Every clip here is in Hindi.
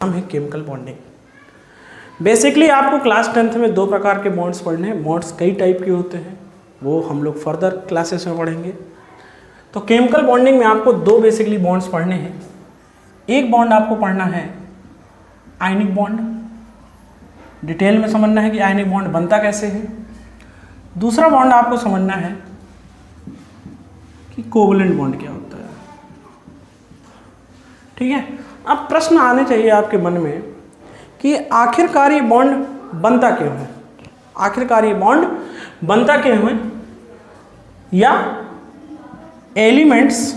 नाम है केमिकल बॉन्डिंग। बेसिकली आपको क्लास 10th में दो प्रकार के बॉन्ड्स पढ़ने हैं। बॉन्ड्स कई टाइप के होते हैं, वो हम लोग फर्दर क्लासेस में पढ़ेंगे। तो केमिकल बॉन्डिंग में आपको दो बेसिकली बॉन्ड्स पढ़ने हैं। एक बॉन्ड आपको पढ़ना है आयनिक बॉन्ड, डिटेल में समझना है कि आयनिक बॉन्ड बनता कैसे है। दूसरा बॉन्ड आपको समझना है कि कोवलेंट बॉन्ड क्या होता है। ठीक है, अब प्रश्न आने चाहिए आपके मन में कि आखिरकार ये बॉन्ड बनता क्यों है, आखिरकार ये बॉन्ड बनता क्यों है, या elements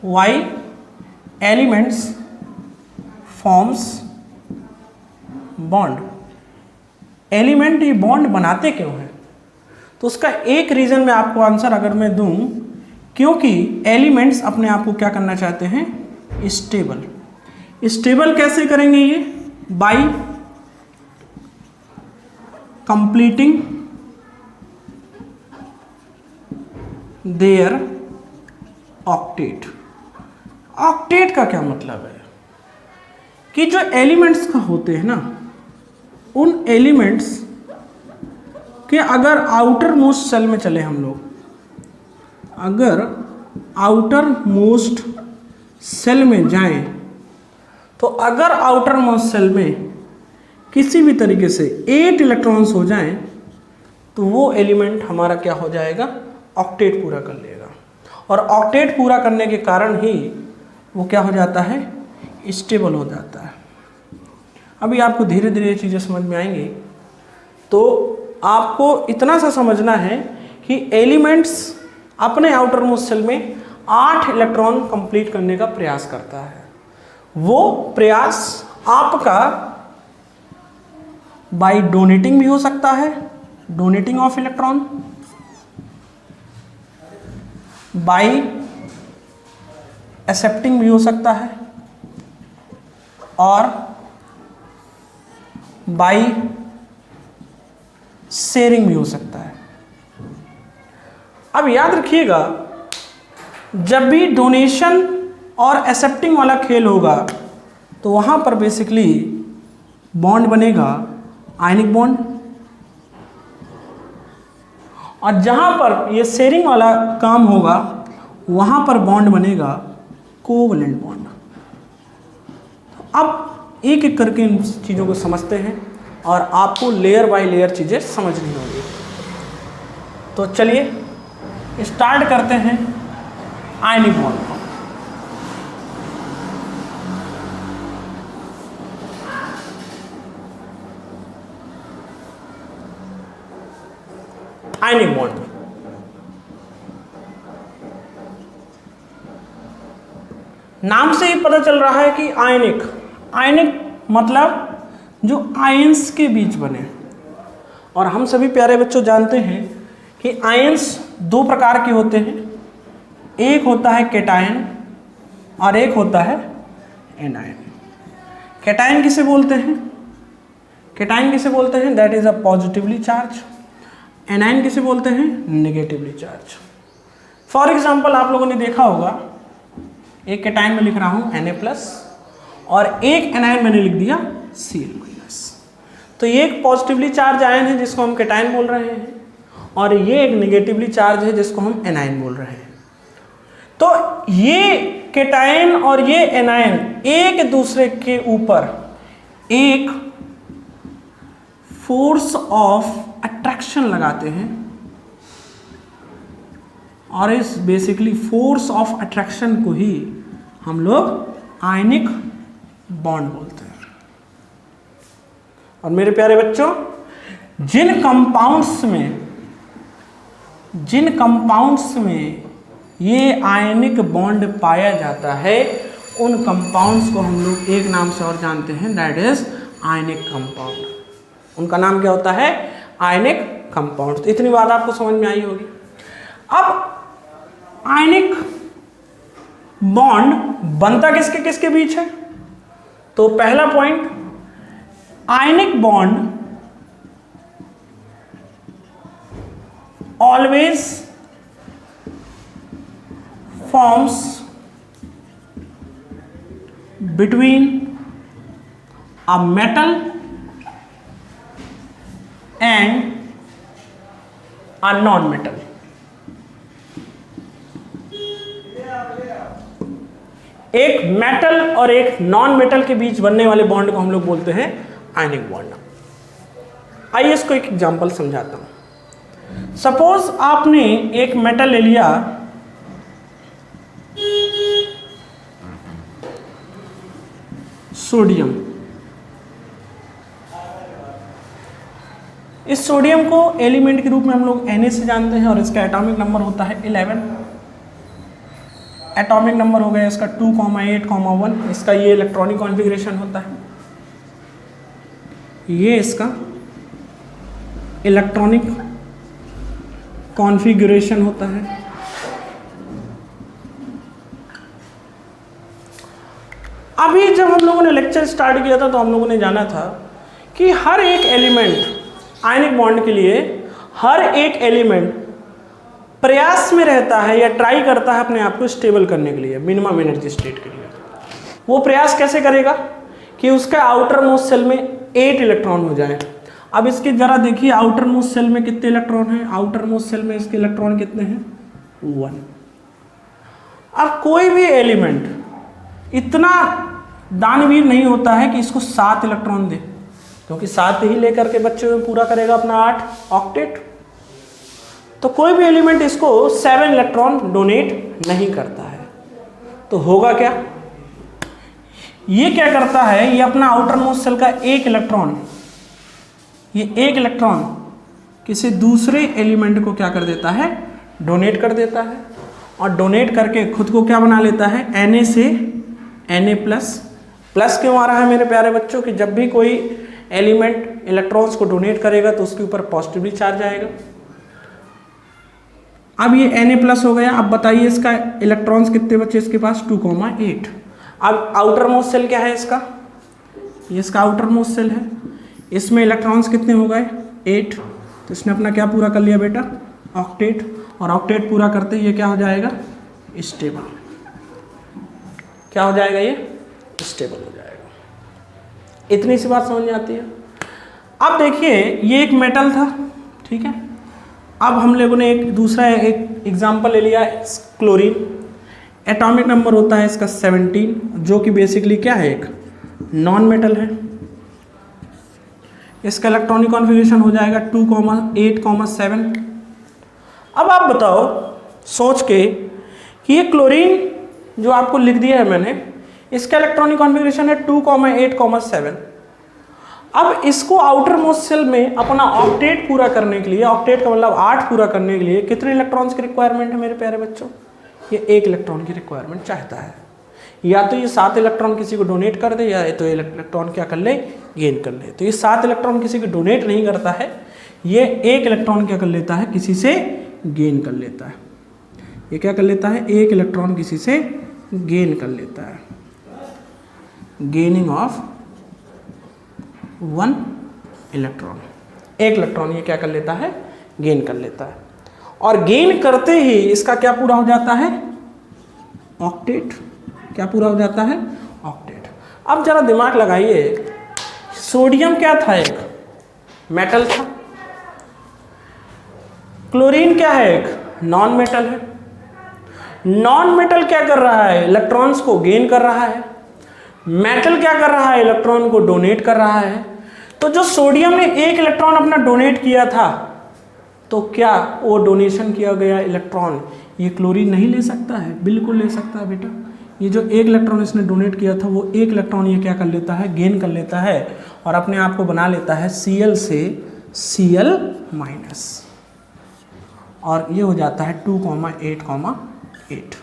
Y elements forms bond, element ये बॉन्ड बनाते क्यों हैं। तो उसका एक रीजन में आपको आंसर अगर मैं दूं, क्योंकि एलिमेंट्स अपने आप को क्या करना चाहते हैं, स्टेबल। स्टेबल कैसे करेंगे ये, bye completing there octet. Octet का क्या मतलब है कि जो एलिमेंट्स का होते हैं ना, उन एलिमेंट्स के अगर आउटर मोस्ट सेल में चले हम लोग, अगर आउटर मोस्ट सेल में जाएं, तो अगर आउटर मोस्ट सेल में किसी भी तरीके से 8 इलेक्ट्रॉन्स हो जाएं, तो वो एलिमेंट हमारा क्या हो जाएगा, ऑक्टेट पूरा कर लेगा। और ऑक्टेट पूरा करने के कारण ही वो क्या हो जाता है, स्टेबल हो जाता है। अभी आपको धीरे धीरे ये चीज़ें समझ में आएंगी। तो आपको इतना सा समझना है कि एलिमेंट्स अपने आउटर मोस्ट सेल में 8 इलेक्ट्रॉन कंप्लीट करने का प्रयास करता है। वो प्रयास आपका बाय डोनेटिंग भी हो सकता है, donating of electron, bye accepting भी हो सकता है, और बाय शेयरिंग भी हो सकता है। अब याद रखिएगा, जब भी डोनेशन और एक्सेप्टिंग वाला खेल होगा तो वहाँ पर बेसिकली बॉन्ड बनेगा आयनिक बॉन्ड, और जहाँ पर ये शेयरिंग वाला काम होगा वहाँ पर बॉन्ड बनेगा कोवलेंट बॉन्ड। अब एक एक करके इन चीज़ों को समझते हैं और आपको लेयर बाय लेयर चीज़ें समझनी होगी। तो चलिए स्टार्ट करते हैं आयनिक बॉन्ड को। आयनिक बॉन्ड, नाम से ही पता चल रहा है कि आयनिक, आयनिक मतलब जो आयंस के बीच बने। और हम सभी प्यारे बच्चों जानते हैं कि आयंस दो प्रकार के होते हैं, एक होता है कैटायन और एक होता है एनायन। कैटायन किसे बोलते हैं, कैटायन किसे बोलते हैं, that is a positively charge. Anion किसे बोलते हैं, नेगेटिवली चार्ज। फॉर एग्जाम्पल आप लोगों ने देखा होगा, एक कैटायन में लिख रहा हूँ Na+ और एक एनायन मैंने लिख दिया Cl-। तो ये एक पॉजिटिवली चार्ज आयन है जिसको हम कैटायन बोल रहे हैं, और ये एक नेगेटिवली चार्ज है जिसको हम एनायन बोल रहे हैं। तो ये कैटायन और ये एनायन एक दूसरे के ऊपर एक फोर्स ऑफ अट्रैक्शन लगाते हैं, और इस बेसिकली फोर्स ऑफ अट्रैक्शन को ही हम लोग आयनिक बॉन्ड बोलते हैं। और मेरे प्यारे बच्चों, जिन कंपाउंड्स में ये आयनिक बॉन्ड पाया जाता है, उन कंपाउंड्स को हम लोग एक नाम से और जानते हैं, दैट इज आयनिक कंपाउंड। उनका नाम क्या होता है, आयनिक कंपाउंड। तो इतनी बात आपको समझ में आई होगी। अब आयनिक बॉन्ड बनता किसके किसके बीच है। तो पहला point, ionic bond always forms between a metal and a non metal. एक मेटल और एक नॉन मेटल के बीच बनने वाले बॉन्ड को हम लोग बोलते हैं आयनिक बॉन्ड। आइए इसको एक एग्जांपल समझाता हूं। सपोज आपने एक मेटल ले लिया, सोडियम। इस सोडियम को एलिमेंट के रूप में हम लोग Na से जानते हैं और इसका एटॉमिक नंबर होता है 11। एटॉमिक नंबर हो गया इसका 2, 8, 1। इसका ये इलेक्ट्रॉनिक कॉन्फ़िगरेशन होता है, ये इसका इलेक्ट्रॉनिक कॉन्फ़िगरेशन होता है। अभी जब हम लोगों ने लेक्चर स्टार्ट किया था तो हम लोगों ने जाना था कि हर एक एलिमेंट आयनिक बॉन्ड के लिए, हर एक एलिमेंट प्रयास में रहता है या ट्राई करता है अपने आप को स्टेबल करने के लिए, मिनिमम एनर्जी स्टेट के लिए। वो प्रयास कैसे करेगा कि उसका आउटर मोस्ट सेल में 8 इलेक्ट्रॉन हो जाए। अब इसके जरा देखिए आउटर मोस्ट सेल में कितने इलेक्ट्रॉन हैं। आउटर मोस्ट सेल में इसके इलेक्ट्रॉन कितने हैं? 1। अब कोई भी एलिमेंट इतना दानवीर नहीं होता है कि इसको 7 इलेक्ट्रॉन दे, क्योंकि 7 ही लेकर के बच्चे में पूरा करेगा अपना 8 ऑक्टेट। तो कोई भी एलिमेंट इसको 7 इलेक्ट्रॉन डोनेट नहीं करता है। तो होगा क्या? ये क्या करता है, ये अपना आउटर मोस्ट सेल का 1 इलेक्ट्रॉन, ये 1 इलेक्ट्रॉन किसी दूसरे एलिमेंट को क्या कर देता है? डोनेट कर देता है। और डोनेट करके खुद को क्या बना लेता है? Na से Na+। क्यों आ रहा है मेरे प्यारे बच्चों कि जब भी कोई एलिमेंट इलेक्ट्रॉन्स को डोनेट करेगा तो उसके ऊपर पॉजिटिवली चार्ज आएगा। अब ये Na+ हो गया। अब बताइए इसका इलेक्ट्रॉन्स कितने बचे इसके पास? 2, 8। अब आउटर मोस्ट सेल क्या है इसका? ये इसका आउटर मोस्ट सेल है। इसमें इलेक्ट्रॉन्स कितने हो गए? 8। तो इसने अपना क्या पूरा कर लिया बेटा? ऑक्टेट। और ऑक्टेट पूरा करते ही ये क्या हो जाएगा? स्टेबल। क्या हो जाएगा? ये स्टेबल हो जाएगा। इतनी सी बात समझ में आती है। अब देखिए ये एक मेटल था, ठीक है। अब हम लोगों ने एक दूसरा एक एग्जांपल ले लिया, क्लोरीन। एटॉमिक नंबर होता है इसका 17, जो कि बेसिकली क्या है? एक नॉन मेटल है। इसका इलेक्ट्रॉनिक कॉन्फ़िगरेशन हो जाएगा 2, 8, 7। अब आप बताओ सोच के कि ये क्लोरीन जो आपको लिख दिया है मैंने, इसका इलेक्ट्रॉनिक कॉन्फ़िगरेशन है 2, 8, 7। अब इसको आउटर मोस्ट सेल में अपना ऑक्टेट पूरा करने के लिए, ऑक्टेट का मतलब 8 पूरा करने के लिए कितने इलेक्ट्रॉन्स की रिक्वायरमेंट है मेरे प्यारे बच्चों? ये 1 इलेक्ट्रॉन की रिक्वायरमेंट चाहता है। या तो ये 7 इलेक्ट्रॉन किसी को डोनेट कर दे, या तो इलेक्ट्रॉन क्या कर ले? गेन कर ले। तो ये 7 इलेक्ट्रॉन किसी को डोनेट नहीं करता है, ये 1 इलेक्ट्रॉन क्या कर लेता है? किसी से गेन कर लेता है। ये क्या कर लेता है? 1 इलेक्ट्रॉन किसी से गेन कर लेता है। Gaining of 1 electron. 1 इलेक्ट्रॉन ये क्या कर लेता है? गेन कर लेता है। और गेन करते ही इसका क्या पूरा हो जाता है? ऑक्टेट। क्या पूरा हो जाता है? ऑक्टेट। अब जरा दिमाग लगाइए, सोडियम क्या था? एक मेटल था। क्लोरीन क्या है? एक नॉन मेटल है। नॉन मेटल क्या कर रहा है? इलेक्ट्रॉन्स को गेन कर रहा है। मेटल क्या कर रहा है? इलेक्ट्रॉन को डोनेट कर रहा है। तो जो सोडियम ने 1 इलेक्ट्रॉन अपना डोनेट किया था, तो क्या वो डोनेशन किया गया इलेक्ट्रॉन ये क्लोरीन नहीं ले सकता है? बिल्कुल ले सकता है बेटा। ये जो 1 इलेक्ट्रॉन इसने डोनेट किया था, वो 1 इलेक्ट्रॉन ये क्या कर लेता है? गेन कर लेता है और अपने आप को बना लेता है Cl से Cl-। और ये हो जाता है 2, 8, 8।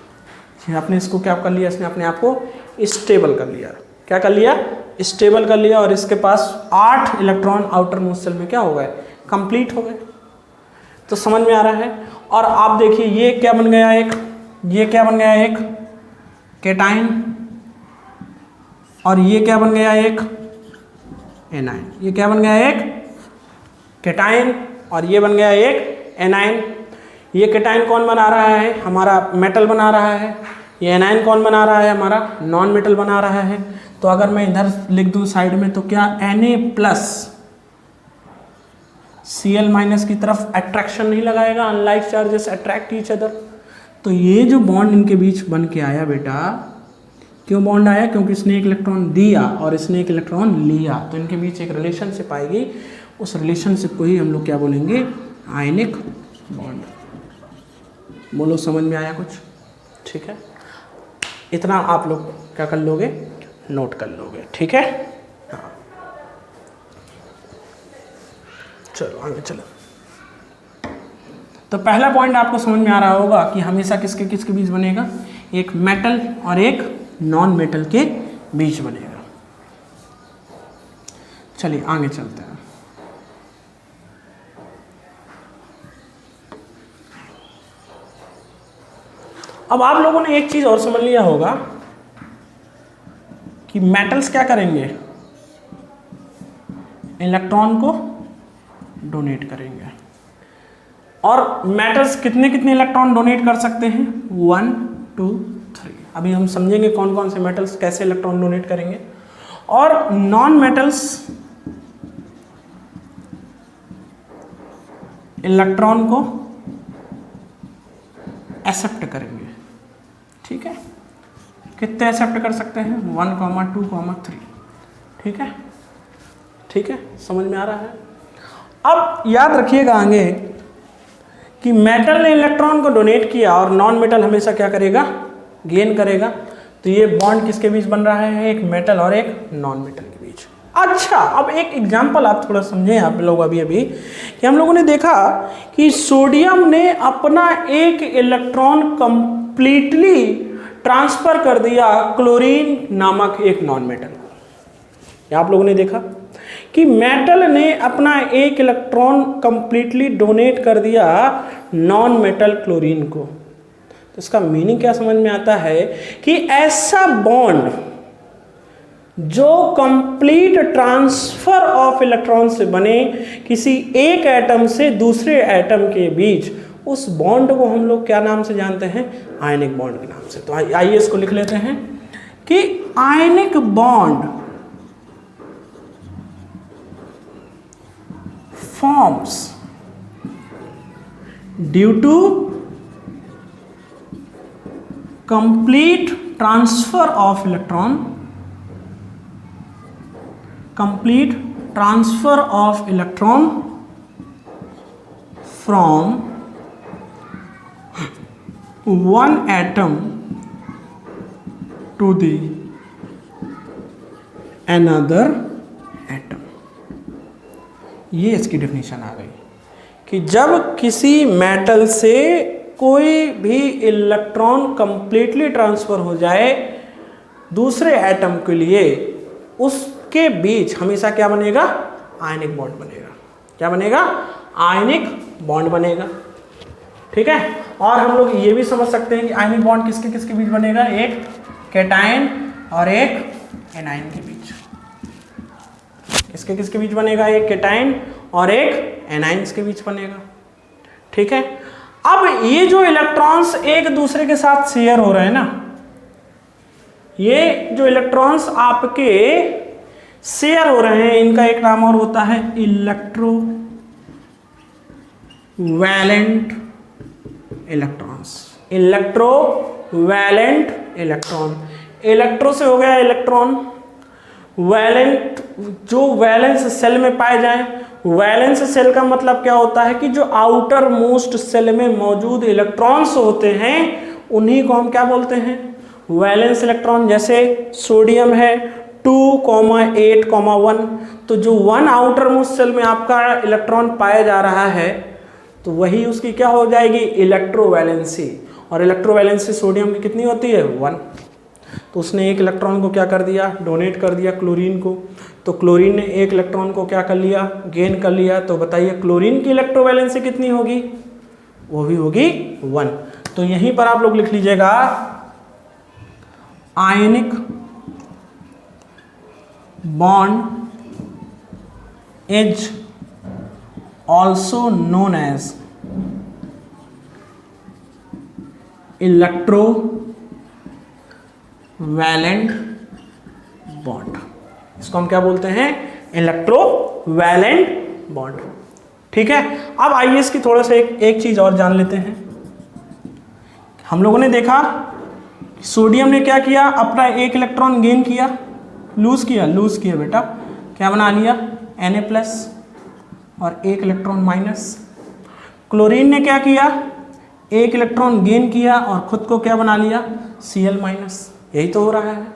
आपने इसको क्या कर लिया? इसने अपने आप को स्टेबल कर लिया। क्या कर लिया? स्टेबल कर लिया। और इसके पास 8 इलेक्ट्रॉन आउटर मोस्ट सेल में क्या हो गए? कंप्लीट हो गए। तो समझ में आ रहा है। और आप देखिए ये क्या बन गया? एक ये क्या बन गया? एक कैटाइन। और ये क्या बन गया? एक एनाइन। ये क्या बन गया? एक कैटाइन। और ये बन गया एक एनाइन। ये कैटाइन कौन बना रहा है? हमारा मेटल बना रहा है। ये एनाइन कौन बना रहा है? हमारा नॉन मेटल बना रहा है। तो अगर मैं इधर लिख दूं साइड में तो क्या Na प्लस Cl माइनस की तरफ अट्रैक्शन नहीं लगाएगा, unlike charges attract each other. तो ये जो बॉन्ड इनके बीच बन के आया बेटा, क्यों बॉन्ड आया? क्योंकि इसने एक इलेक्ट्रॉन दिया और इसने एक इलेक्ट्रॉन लिया, तो इनके बीच एक रिलेशनशिप आएगी। उस रिलेशनशिप को ही हम लोग क्या बोलेंगे? Ionic bond. बोलो समझ में आया कुछ? ठीक है, इतना आप लोग क्या कर लोगे? नोट कर लोगे। ठीक है, हाँ चलो आगे चलो। तो पहला पॉइंट आपको समझ में आ रहा होगा कि हमेशा किसके किसके बीच बनेगा? एक मेटल और एक नॉन मेटल के बीच बनेगा। चलिए आगे चलते हैं। अब आप लोगों ने एक चीज और समझ लिया होगा कि मेटल्स क्या करेंगे? इलेक्ट्रॉन को डोनेट करेंगे। और मेटल्स कितने कितने इलेक्ट्रॉन डोनेट कर सकते हैं? 1 2 3। अभी हम समझेंगे कौन कौन से मेटल्स कैसे इलेक्ट्रॉन डोनेट करेंगे। और नॉन मेटल्स इलेक्ट्रॉन को एक्सेप्ट करेंगे। ठीक है, कितने एक्सेप्ट कर सकते हैं? 1, 2, 3। ठीक है, ठीक है, समझ में आ रहा है? अब याद रखिएगा आगे कि मेटल ने इलेक्ट्रॉन को डोनेट किया और नॉन मेटल हमेशा क्या करेगा? गेन करेगा। तो ये बॉन्ड किसके बीच बन रहा है? एक मेटल और एक नॉन मेटल के बीच। अच्छा, अब एक एग्जांपल आप थोड़ा समझें आप लोग अभी कि हम लोगों ने देखा कि सोडियम ने अपना एक इलेक्ट्रॉन कंप्लीटली ट्रांसफर कर दिया क्लोरीन नामक एक नॉन मेटल को। आप लोगों ने देखा कि मेटल ने अपना एक इलेक्ट्रॉन कंप्लीटली डोनेट कर दिया नॉन मेटल क्लोरीन को। तो इसका मीनिंग क्या समझ में आता है कि ऐसा बॉन्ड जो कंप्लीट ट्रांसफर ऑफ इलेक्ट्रॉन से बने किसी एक एटम से दूसरे एटम के बीच, उस बॉन्ड को हम लोग क्या नाम से जानते हैं? आयनिक बॉन्ड के नाम से। तो आइए इसको लिख लेते हैं कि ionic bond forms due to complete transfer of electron from one atom to the another atom। ये इसकी डेफिनेशन आ गई कि जब किसी मेटल से कोई भी इलेक्ट्रॉन कंप्लीटली ट्रांसफर हो जाए दूसरे एटम के लिए, उसके बीच हमेशा क्या बनेगा? आयनिक बॉन्ड बनेगा। क्या बनेगा? आयनिक बॉन्ड बनेगा। ठीक है, और हम लोग ये भी समझ सकते हैं कि आयनिक बॉन्ड किसके किसके बीच बनेगा? एक कैटायन और एक एनायन के बीच। किसके किसके बीच बनेगा? एक कैटायन और एक एनायंस के बीच बनेगा। ठीक है, अब ये जो इलेक्ट्रॉन्स एक दूसरे के साथ शेयर हो रहे हैं ना, ये जो इलेक्ट्रॉन्स आपके शेयर हो रहे हैं, इनका एक नाम और होता है electrovalent electrons. Electrovalent electron, electro से हो गया इलेक्ट्रॉन, वैलेंट जो वैलेंस सेल में पाए जाएं। वैलेंस सेल का मतलब क्या होता है कि जो आउटर मोस्ट सेल में मौजूद इलेक्ट्रॉन्स होते हैं उन्हीं को हम क्या बोलते हैं? Valence electron. जैसे सोडियम है 2,8,1, तो जो 1 आउटर मोस्ट सेल में आपका इलेक्ट्रॉन पाया जा रहा है तो वही उसकी क्या हो जाएगी? इलेक्ट्रोवैलेंसी। और इलेक्ट्रोवैलेंसी सोडियम की कितनी होती है? 1। तो उसने एक इलेक्ट्रॉन को क्या कर दिया? डोनेट कर दिया क्लोरीन को। तो क्लोरीन ने एक इलेक्ट्रॉन को क्या कर लिया? गेन कर लिया। तो बताइए क्लोरीन की इलेक्ट्रोवैलेंसी कितनी होगी? वो भी होगी 1। तो यहीं पर आप लोग लिख लीजिएगा ionic bond is also known as electrovalent bond. इसको हम क्या बोलते हैं? Electrovalent bond. ठीक है, अब आइए इसकी थोड़ा सा एक चीज और जान लेते हैं। हम लोगों ने देखा सोडियम ने क्या किया, अपना एक इलेक्ट्रॉन गेन किया, लूज किया बेटा, क्या बना लिया? Na+ और एक इलेक्ट्रॉन माइनस। क्लोरीन ने क्या किया? एक इलेक्ट्रॉन गेन किया और खुद को क्या बना लिया? Cl-। यही तो हो रहा है।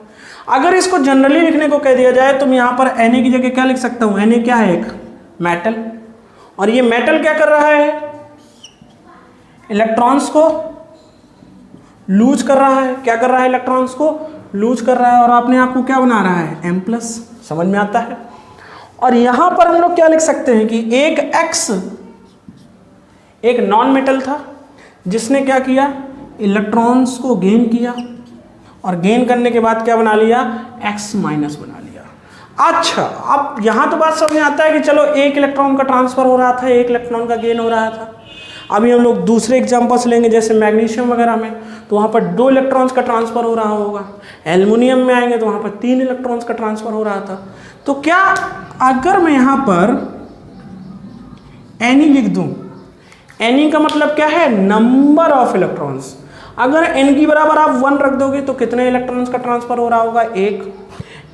अगर इसको जनरली लिखने को कह दिया जाए तो मैं यहाँ पर Na की जगह क्या लिख सकता हूँ? Na क्या है? एक मेटल, और ये मेटल क्या कर रहा है? इलेक्ट्रॉन्स को लूज कर रहा है। क्या कर रहा है? इलेक्ट्रॉन्स को लूज कर रहा है और अपने आप को क्या बना रहा है? M+। समझ में आता है? और यहां पर हम लोग क्या लिख सकते हैं कि एक X एक नॉन मेटल था जिसने क्या किया? इलेक्ट्रॉन्स को गेन किया और गेन करने के बाद क्या बना लिया? X- बना लिया। अच्छा, अब यहां तो बात समझ में आता है कि चलो एक इलेक्ट्रॉन का ट्रांसफर हो रहा था, एक इलेक्ट्रॉन का गेन हो रहा था। अभी हम लोग दूसरे एग्जांपल्स लेंगे, जैसे मैग्नीशियम वगैरह में, तो वहां पर 2 इलेक्ट्रॉन्स का ट्रांसफर हो रहा होगा। एल्युमिनियम में आएंगे तो वहां पर 3 इलेक्ट्रॉन्स का ट्रांसफर हो रहा था। तो क्या अगर मैं यहां पर Na लिख दूं, Na का मतलब क्या है? Number of electrons. अगर n की बराबर आप 1 रख दोगे तो कितने इलेक्ट्रॉन्स का ट्रांसफर हो रहा होगा? 1।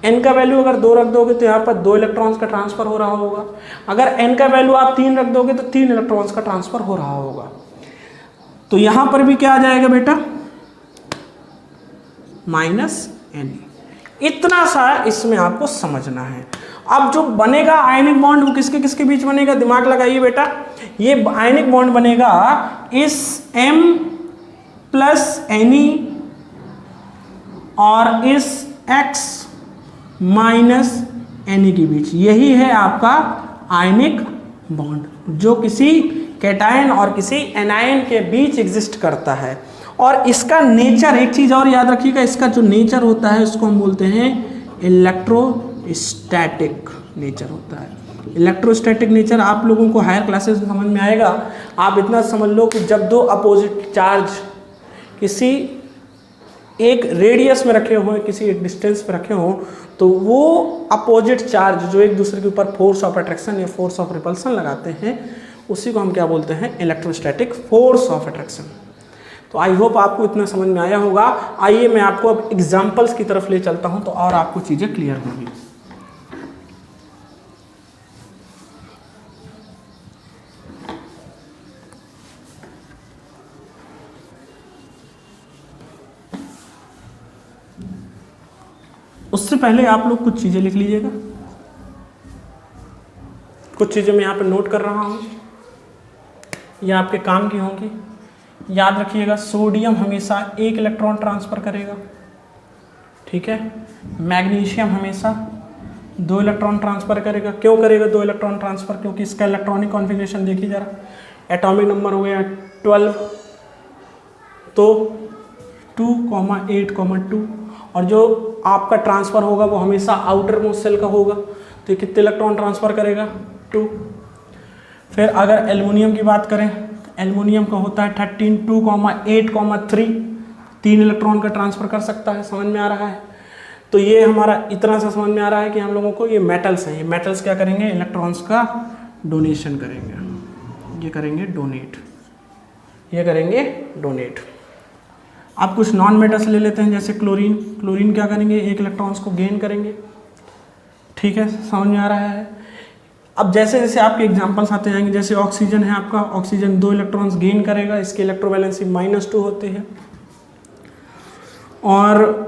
n का वैल्यू अगर 2 रख दोगे तो यहाँ पर 2 इलेक्ट्रॉन्स का ट्रांसफर हो रहा होगा। अगर n का वैल्यू आप 3 रख दोगे तो 3 इलेक्ट्रॉन्स का ट्रांसफर हो रहा होगा। तो यहाँ पर भी क्या आ जाएगा बेटा? -Na। इतना सा इसमें आपको समझना है। अब जो बनेगा आयनिक बॉन्ड वो किसके किसके बीच बनेगा? दिमाग लगाइए बेटा। ये आयनिक बॉन्ड बनेगा इस M+ Na और इस X- Na के बीच। यही है आपका आयनिक बॉन्ड, जो किसी कैटायन और किसी एनायन के बीच एग्जिस्ट करता है। और इसका नेचर, एक चीज और याद रखिएगा, इसका जो नेचर होता है उसको हम बोलते हैं इलेक्ट्रोस्टैटिक नेचर होता है। इलेक्ट्रोस्टैटिक नेचर आप लोगों को हायर क्लासेस में समझ में आएगा। आप इतना समझ लो कि जब 2 अपोजिट चार्ज किसी एक रेडियस में रखे हुए, किसी एक डिस्टेंस पे रखे हों, तो वो अपोजिट चार्ज जो एक दूसरे के ऊपर फोर्स ऑफ अट्रैक्शन या फोर्स ऑफ रिपल्सन लगाते हैं, उसी को हम क्या बोलते हैं? Electrostatic force of attraction. तो आई होप आपको इतना समझ में आया होगा। आइए मैं आपको अब एग्जाम्पल्स की तरफ ले चलता हूं तो और आपको चीजें क्लियर होंगी। उससे पहले आप लोग कुछ चीजें लिख लीजिएगा। कुछ चीजें मैं यहाँ पे नोट कर रहा हूं, ये आपके काम की होंगी। याद रखिएगा, सोडियम हमेशा 1 इलेक्ट्रॉन ट्रांसफर करेगा, ठीक है। मैग्नीशियम हमेशा 2 इलेक्ट्रॉन ट्रांसफर करेगा। क्यों करेगा 2 इलेक्ट्रॉन ट्रांसफर? क्योंकि इसका इलेक्ट्रॉनिक कॉन्फ़िगरेशन देखिए जरा, एटॉमिक नंबर हो गया 12, तो 2,8,2, और जो आपका ट्रांसफर होगा वो हमेशा आउटर मोस्ट सेल का होगा, तो ये कितने इलेक्ट्रॉन ट्रांसफर करेगा? 2। फिर अगर एल्युमिनियम की बात करें, एल्युमिनियम का होता है 13, 2,8,3, 3 इलेक्ट्रॉन का ट्रांसफर कर सकता है। समझ में आ रहा है? तो ये हमारा इतना सा समझ में आ रहा है कि हम लोगों को ये मेटल्स हैं, ये मेटल्स क्या करेंगे? इलेक्ट्रॉन्स का डोनेशन करेंगे। ये करेंगे डोनेट, ये करेंगे डोनेट। आप कुछ नॉन मेटल्स ले लेते हैं, जैसे क्लोरीन। क्लोरीन क्या करेंगे? 1 इलेक्ट्रॉन्स को गेन करेंगे, ठीक है। समझ में आ रहा है? अब जैसे जैसे आपके एग्जांपल्स आते जाएंगे, जैसे ऑक्सीजन है आपका, ऑक्सीजन 2 इलेक्ट्रॉन्स गेन करेगा, इसकी इलेक्ट्रोवैलेंसी -2 होती है। और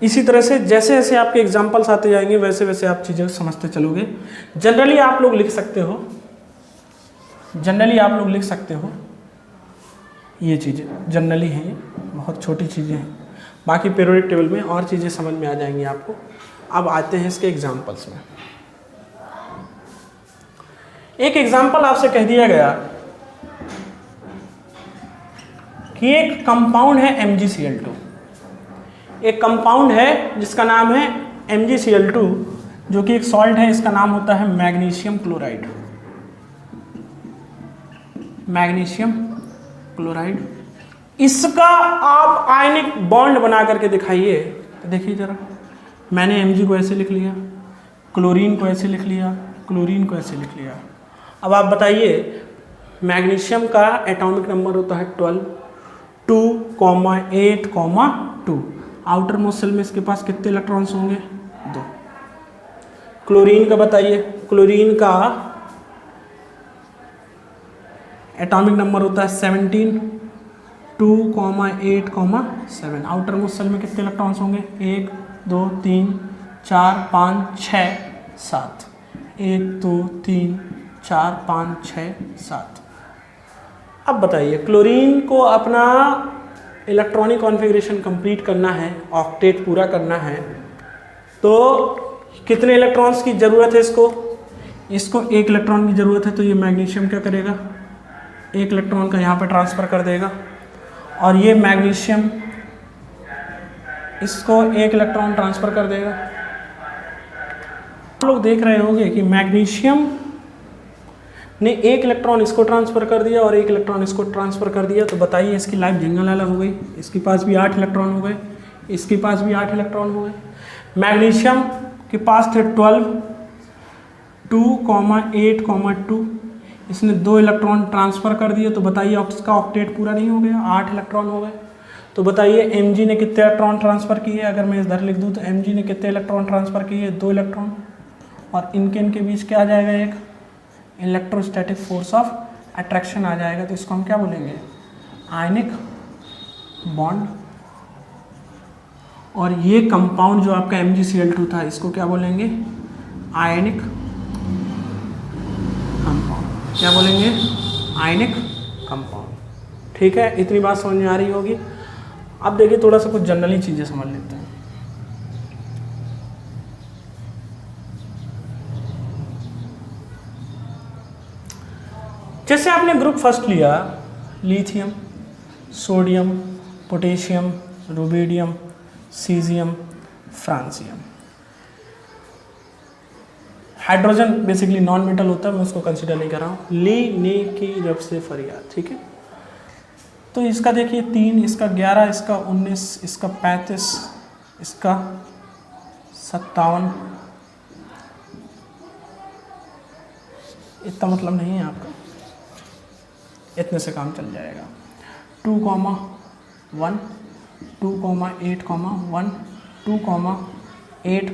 इसी तरह से जैसे जैसे आपके एग्जांपल्स आते जाएंगे वैसे वैसे आप चीज़ें समझते चलोगे। जनरली आप लोग लिख सकते हो, जनरली आप लोग लिख सकते हो, ये चीज़ें जनरली हैं, ये बहुत छोटी चीज़ें हैं। बाकी पीरियोडिक टेबल में और चीज़ें समझ में आ जाएंगी आपको। अब आते हैं इसके एग्जांपल्स में। एक एग्जांपल आपसे कह दिया गया कि एक कंपाउंड है MgCl2, एक कंपाउंड है जिसका नाम है MgCl2, जो कि एक सॉल्ट है, इसका नाम होता है मैग्नीशियम क्लोराइड। मैग्नीशियम क्लोराइड, इसका आप आयनिक बॉन्ड बना करके दिखाइए। तो देखिए जरा, मैंने Mg को ऐसे लिख लिया, क्लोरीन को ऐसे लिख लिया, क्लोरीन को ऐसे लिख लिया। अब आप बताइए मैग्नीशियम का एटॉमिक नंबर होता है 12, 2, 8, 2। आउटर मोस्ट शेल में इसके पास कितने इलेक्ट्रॉन्स होंगे? 2। क्लोरीन का बताइए, क्लोरीन का एटॉमिक नंबर होता है 17, 2, 8, 7। आउटर मोस्ट शेल में कितने इलेक्ट्रॉन्स होंगे? 1, 2, 3, 4, 5, 6, 7। 1, 2, 3, 4, 5, 6, 7। अब बताइए क्लोरीन को अपना इलेक्ट्रॉनिक कॉन्फ़िगरेशन कंप्लीट करना है, ऑक्टेट पूरा करना है, तो कितने इलेक्ट्रॉन्स की ज़रूरत है इसको? इसको 1 इलेक्ट्रॉन की ज़रूरत है। तो ये मैग्नीशियम क्या करेगा? 1 इलेक्ट्रॉन का यहाँ पे ट्रांसफ़र कर देगा, और ये मैग्नीशियम इसको 1 इलेक्ट्रॉन ट्रांसफ़र कर देगा। आप लोग देख रहे होंगे कि मैग्नीशियम ने 1 इलेक्ट्रॉन इसको ट्रांसफ़र कर दिया और 1 इलेक्ट्रॉन इसको ट्रांसफ़र कर दिया। तो बताइए इसकी लाइफ जंगल वाला हो गई। इसके पास भी 8 इलेक्ट्रॉन हो गए, इसके पास भी 8 इलेक्ट्रॉन हो गए। मैग्नीशियम के पास थे 12, 2, 8, 2। इसने 2 इलेक्ट्रॉन ट्रांसफ़र कर दिए। तो बताइए इसका ऑक्टेट पूरा नहीं हो गया, 8 इलेक्ट्रॉन हो गए। तो बताइए Mg ने कितने इलेक्ट्रॉन ट्रांसफ़र किए? अगर मैं इधर लिख दूँ तो Mg ने कितने इलेक्ट्रॉन ट्रांसफ़र किए? 2 इलेक्ट्रॉन। और इनके बीच क्या आ जाएगा? एक इलेक्ट्रोस्टैटिक फोर्स ऑफ अट्रैक्शन आ जाएगा। तो इसको हम क्या बोलेंगे? Ionic bond. और ये कंपाउंड जो आपका MgCl2 था, इसको क्या बोलेंगे? Ionic compound. क्या बोलेंगे? Ionic compound. ठीक है, इतनी बात समझ में आ रही होगी। अब देखिए थोड़ा सा कुछ जनरली चीज़ें समझ लेते हैं। जैसे आपने ग्रुप फर्स्ट लिया, lithium, sodium, potassium, rubidium, caesium, francium. Hydrogen basically non metal होता है, मैं उसको कंसिडर नहीं कर रहा हूँ। ली, ने, की, रब से फरियाद। ठीक है, तो इसका देखिए 3, इसका 11, इसका 19, इसका 35, इसका 57। इतना मतलब नहीं है आपका, इतने से काम चल जाएगा। 2, 1, 2, 8, 1, 2, 8,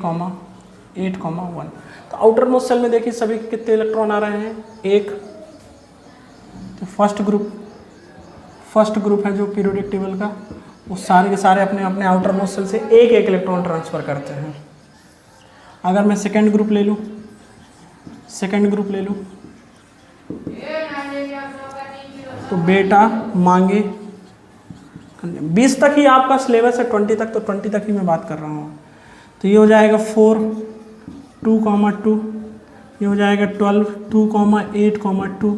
1। तो आउटर मोस्ट शेल में देखिए सभी के कितने इलेक्ट्रॉन आ रहे हैं? 1। तो फर्स्ट ग्रुप है जो पीरियोडिक टेबल का, वो सारे के सारे अपने अपने आउटर मोस्ट शेल से 1 इलेक्ट्रॉन ट्रांसफ़र करते हैं। अगर मैं सेकेंड ग्रुप ले लूँ, तो बेटा मांगे 20 तक ही आपका सिलेबस है, 20 तक, तो 20 तक ही मैं बात कर रहा हूँ। तो ये हो जाएगा 4, 2, 2। ये हो जाएगा 12, 2, 8, 2।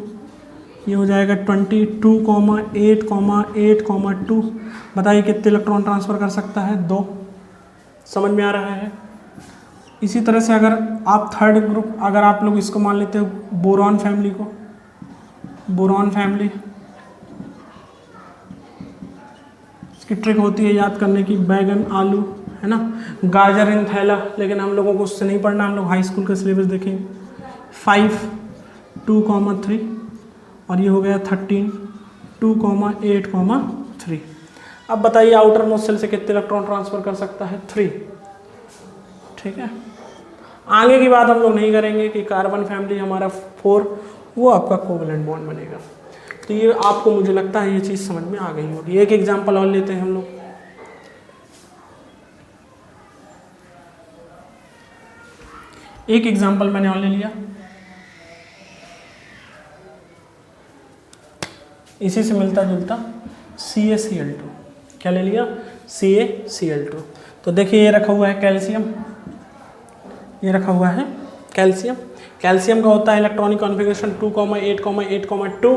ये हो जाएगा 20, 2, 8, 2। बताइए कितने इलेक्ट्रॉन ट्रांसफ़र कर सकता है? 2। समझ में आ रहा है? इसी तरह से अगर आप थर्ड ग्रुप, अगर आप लोग इसको मान लेते हो बोरॉन फैमिली को, बोरॉन फैमिली, इसकी ट्रिक होती है याद करने की, बैगन, आलू, है ना, गाजर इन थैला, लेकिन हम लोगों को उससे नहीं पढ़ना, हम लोग हाई स्कूल का सिलेबस देखेंगे। 5, 2, 3, और ये हो गया 13, 2, 8, 3। अब बताइए आउटर मोस्ट शेल से कितने इलेक्ट्रॉन ट्रांसफ़र कर सकता है? 3। ठीक है, आगे की बात हम लोग नहीं करेंगे कि कार्बन फैमिली हमारा 4, वो आपका कोवलेंट बॉन्ड बनेगा। तो ये आपको, मुझे लगता है ये चीज़ समझ में आ गई होगी। एक एग्जांपल और लेते हैं हम लोग। एक एग्जांपल मैंने और ले लिया, इसी से मिलता जुलता CaCl2। क्या ले लिया? CaCl2। तो देखिए ये रखा हुआ है कैल्शियम, ये रखा हुआ है कैल्शियम। कैल्शियम का होता है इलेक्ट्रॉनिक कॉन्फ़िगरेशन 2, 8, 2।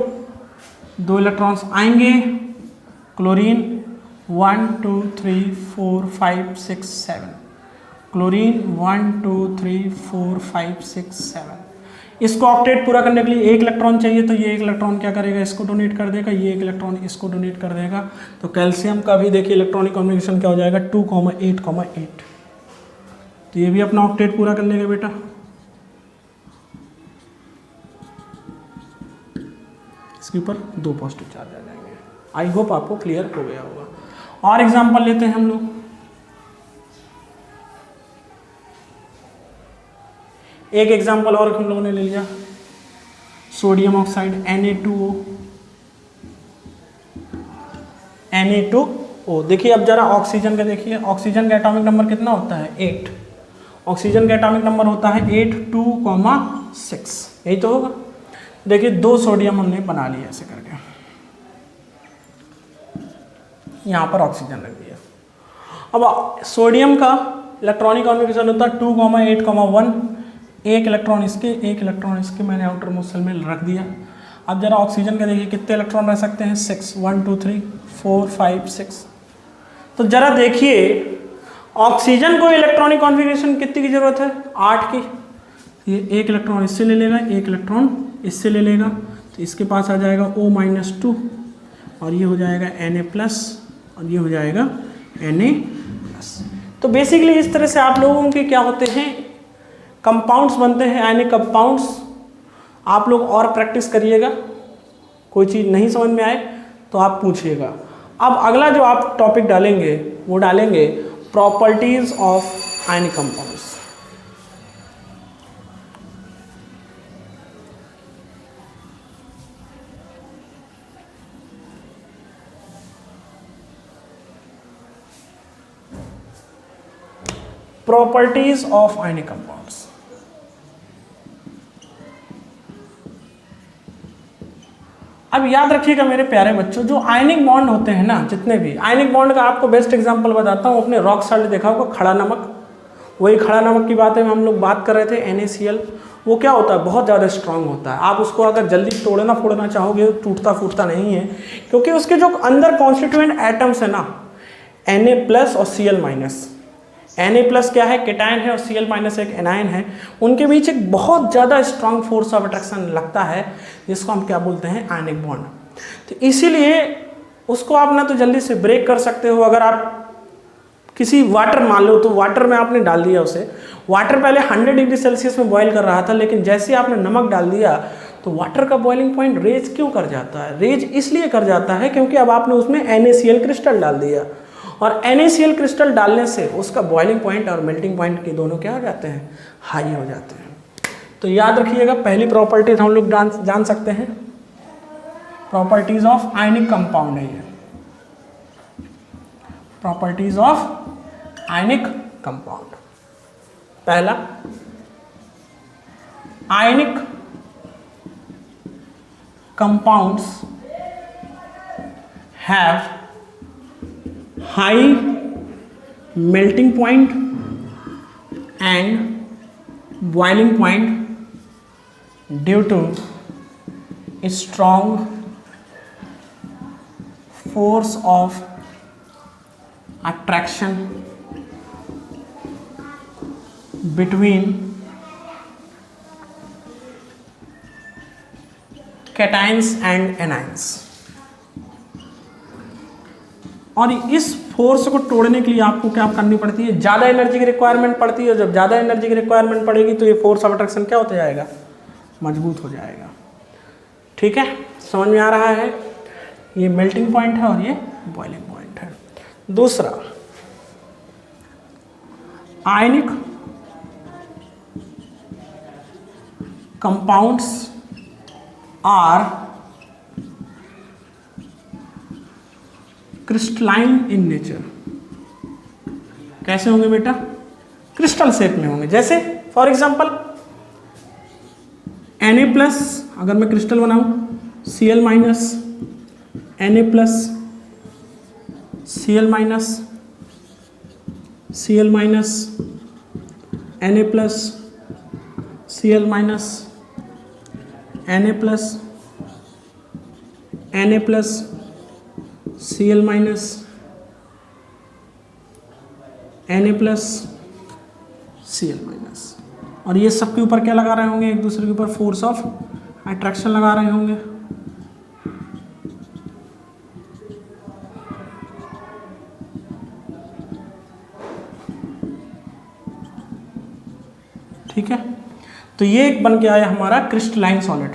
2 इलेक्ट्रॉन्स आएंगे। क्लोरीन 1, 2, 3, 4, 5, 6, 7। क्लोरीन 1, 2, 3, 4, 5, 6, 7। इसको ऑक्टेट पूरा करने के लिए 1 इलेक्ट्रॉन चाहिए, तो ये 1 इलेक्ट्रॉन क्या करेगा? इसको डोनेट कर देगा, ये 1 इलेक्ट्रॉन इसको डोनेट कर देगा। तो कैल्शियम का भी देखिए इलेक्ट्रॉनिक कॉन्फ़िगरेशन क्या हो जाएगा? 2, 8, 8। तो ये भी अपना ऑक्टेट पूरा कर लेगा बेटा। इसके ऊपर 2 पॉजिटिव चार्ज आ जाएंगे। आई होप आपको क्लियर हो गया होगा। और एग्जांपल लेते हैं हम लोग। एक एग्जांपल और हम लोगों ने ले लिया, सोडियम ऑक्साइड Na2O। Na2O देखिए, अब जरा ऑक्सीजन का देखिए, ऑक्सीजन का एटॉमिक नंबर कितना होता है 8। ऑक्सीजन का एटॉमिक नंबर होता है 8 2,6, यही तो होगा। देखिए 2 सोडियम हमने बना लिया ऐसे करके, यहाँ पर ऑक्सीजन रख दिया। अब सोडियम का इलेक्ट्रॉनिक कॉन्फ़िगरेशन होता है 2,8,1, एक इलेक्ट्रॉन इसके मैंने आउटर मोस्ट शेल में रख दिया। अब जरा ऑक्सीजन का देखिए कितने इलेक्ट्रॉन रह सकते हैं 6, 1 2 3 4 5 6। तो जरा देखिए ऑक्सीजन को इलेक्ट्रॉनिक कॉन्फ़िगरेशन कितनी की जरूरत है 8 की। ये एक इलेक्ट्रॉन इससे ले लेगा, एक इलेक्ट्रॉन इससे ले लेगा, तो इसके पास आ जाएगा O-2 और ये हो जाएगा Na+ और ये हो जाएगा Na+। तो बेसिकली इस तरह से आप लोगों के क्या होते हैं कंपाउंड्स बनते हैं, आयनिक कंपाउंड्स। आप लोग और प्रैक्टिस करिएगा, कोई चीज़ नहीं समझ में आए तो आप पूछिएगा। अब अगला जो आप टॉपिक डालेंगे वो डालेंगे properties of ionic compounds. Properties of ionic compounds. अब याद रखिएगा मेरे प्यारे बच्चों, जो आयनिक बॉन्ड होते हैं ना, जितने भी आयनिक बॉन्ड का आपको बेस्ट एग्जांपल बताता हूँ। अपने रॉक सॉल्ट देखा होगा, खड़ा नमक, वही खड़ा नमक की बात है हम लोग बात कर रहे थे NaCl। वो क्या होता है बहुत ज़्यादा स्ट्रांग होता है। आप उसको अगर जल्दी तोड़ना फोड़ना चाहोगे तो टूटता फूटता नहीं है, क्योंकि उसके जो अंदर कॉन्स्टिट्यूएंट एटम्स है ना Na+ और Cl-। Na+ क्या है केटायन है और Cl- एक एनायन है। उनके बीच एक बहुत ज़्यादा स्ट्रांग फोर्स ऑफ अट्रैक्शन लगता है, जिसको हम क्या बोलते हैं आयनिक बॉन्ड। तो इसीलिए उसको आप ना तो जल्दी से ब्रेक कर सकते हो। अगर आप किसी वाटर मान लो, तो वाटर में आपने डाल दिया उसे, वाटर पहले 100 डिग्री सेल्सियस में बॉईल कर रहा था, लेकिन जैसे आपने नमक डाल दिया तो वाटर का बॉइलिंग पॉइंट रेज क्यों कर जाता है? रेज इसलिए कर जाता है क्योंकि अब आपने उसमें NaCl क्रिस्टल डाल दिया, और NaCl क्रिस्टल डालने से उसका बॉइलिंग पॉइंट और मेल्टिंग पॉइंट के दोनों क्या हो जाते हैं हाई हो जाते हैं। तो याद रखिएगा पहली प्रॉपर्टीज हम लोग जान सकते हैं, प्रॉपर्टीज ऑफ आयनिक कंपाउंड है ये, प्रॉपर्टीज ऑफ आयनिक कंपाउंड। पहला, ionic compounds have high melting point and boiling point due to strong force of attraction between cations and anions। और इस फोर्स को तोड़ने के लिए आपको क्या करनी पड़ती है, ज़्यादा एनर्जी की रिक्वायरमेंट पड़ती है। जब ज़्यादा एनर्जी की रिक्वायरमेंट पड़ेगी तो ये फोर्स ऑफ अट्रैक्शन क्या होता जाएगा, मजबूत हो जाएगा। ठीक है, समझ में आ रहा है? ये मेल्टिंग पॉइंट है और ये बॉइलिंग पॉइंट है। दूसरा, ionic compounds are crystalline in nature. कैसे होंगे बेटा? क्रिस्टल शेप में होंगे। जैसे फॉर एग्जांपल Na+, अगर मैं क्रिस्टल बनाऊं Cl-, Na+, Cl-, Na+, Cl-, Na+, Cl-, Na+, Cl-। और ये सबके ऊपर क्या लगा रहे होंगे, एक दूसरे के ऊपर फोर्स ऑफ अट्रैक्शन लगा रहे होंगे। तो ये एक बन के आया हमारा क्रिस्टलाइन सॉलिड।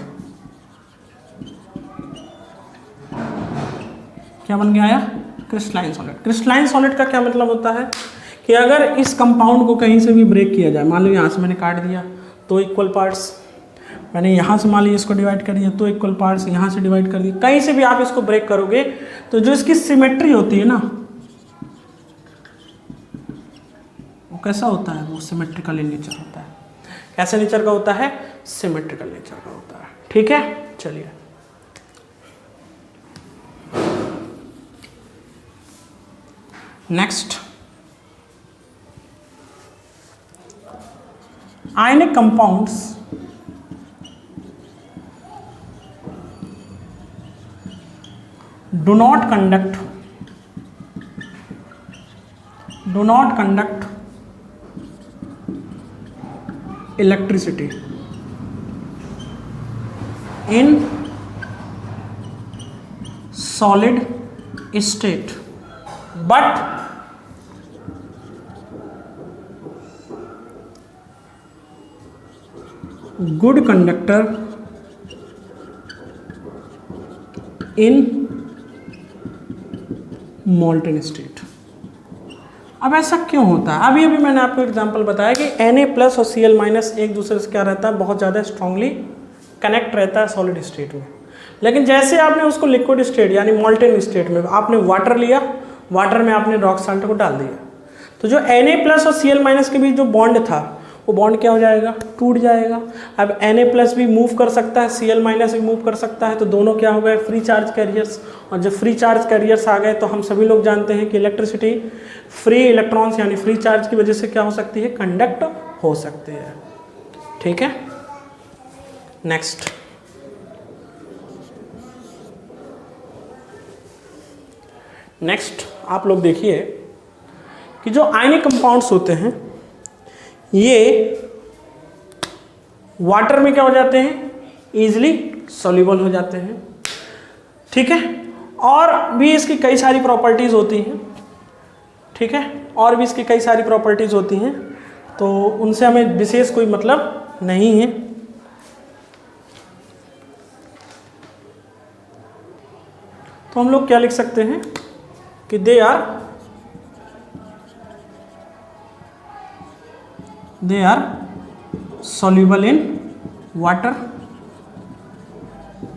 क्या बन के आया? Crystalline solid. क्रिस्टलाइन सॉलिड का क्या मतलब होता है कि अगर इस कंपाउंड को कहीं से भी ब्रेक किया जाए, मान लो यहाँ से मैंने काट दिया तो इक्वल पार्ट्स, मैंने यहाँ से मान लीजिए इसको डिवाइड कर दिया तो इक्वल पार्ट्स, यहाँ से डिवाइड कर दिया, कहीं से भी आप इसको ब्रेक करोगे तो जो इसकी सिमेट्री होती है ना, वो कैसा होता है? वो सिमेट्रिकल इन नेचर होता है। कैसे नेचर का होता है? सिमेट्रिकल नेचर का होता है। ठीक है, चलिए next, ionic compounds do not conduct electricity in solid state but good conductor in molten state। अब ऐसा क्यों होता है? अभी मैंने आपको एग्जांपल बताया कि Na+ और Cl- एक दूसरे से क्या रहता है? बहुत ज़्यादा स्ट्रांगली कनेक्ट रहता है सॉलिड स्टेट में। लेकिन जैसे आपने उसको लिक्विड स्टेट यानी मोल्टेन स्टेट में आपने वाटर लिया, वाटर में आपने रॉक साल्ट को डाल दिया, तो जो Na+ और Cl- के बीच जो बॉन्ड था वो बॉन्ड क्या हो जाएगा? टूट जाएगा। अब Na+ भी मूव कर सकता है, Cl- भी मूव कर सकता है, तो दोनों क्या हो गए? Free charge carriers. और जब फ्री चार्ज कैरियर्स आ गए तो हम सभी लोग जानते हैं कि इलेक्ट्रिसिटी फ्री इलेक्ट्रॉन्स यानी फ्री चार्ज की वजह से क्या हो सकती है? कंडक्ट हो सकती है। ठीक है, नेक्स्ट, आप लोग देखिए कि जो आयनिक कंपाउंड्स होते हैं ये वाटर में क्या हो जाते हैं? इजीली सॉल्युबल हो जाते हैं। ठीक है, और भी इसकी कई सारी प्रॉपर्टीज होती हैं। ठीक है, और भी इसकी कई सारी प्रॉपर्टीज होती हैं, तो उनसे हमें विशेष कोई मतलब नहीं है। तो हम लोग क्या लिख सकते हैं कि they are soluble in water